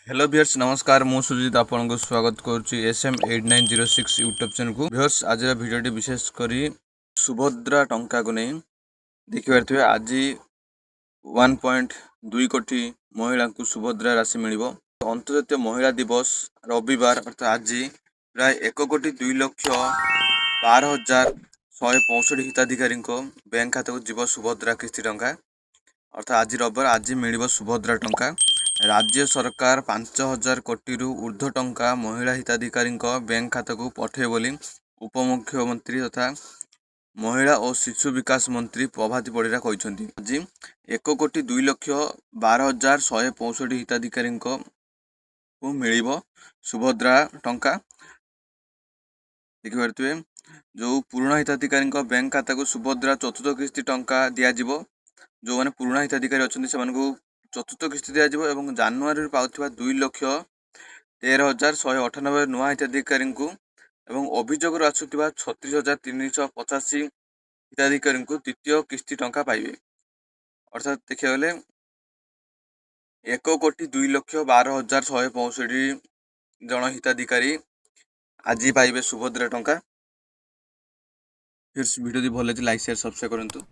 Hello भियर्स नमस्कार मु सुजित आपन को स्वागत करुच्ची SM8906 यूट्यूब चैनल को। भियर्स आज भिडियोटी विशेष करी सुभद्रा टंका को नहीं देखिए आज 1.2 कोटी महिला को सुभद्रा राशि मिल अंतर्जातीय महिला दिवस रविवार अर्थात आज प्राय 1,02,12,165 हिताधिकारी बैंक खाता को जीव सुभद्रा किस्ती टंका अर्थात आज रविवार आज मिल सुभद्रा टंका। राज्य सरकार 5,000 कोटी ऊर्ध्व टंका महिला हिताधिकारी बैंक खाता को पठे बोली उपमुख्यमंत्री तथा महिला और शिशु विकास मंत्री प्रभाती परिड़ा कहते। आज 1,02,12,165 हिताधिकारी को मिल सुभद्रा टंका। देखिए जो पुराना हिताधिकारी बैंक खाता को सुभद्रा चतुर्थ किस्ती टंका दिज्व जो मैंने पुराना हिताधिकारी अच्छा से चतुर्थ किस्ती दिज्व और जनवरी पाउଥିବା 2,13,198 नुआ हिताधिकारी और अभियोग आसुवा 36,385 हिताधिकारी द्वितीय किस्ती टंका पाइबे। अर्थात देखा गले 1,02,12,165 जन हिताधिकारी आज पाइबे सुभद्रा टंका। फिर वीडियो भल लाइक शेयर सब्सक्राइब करूँ।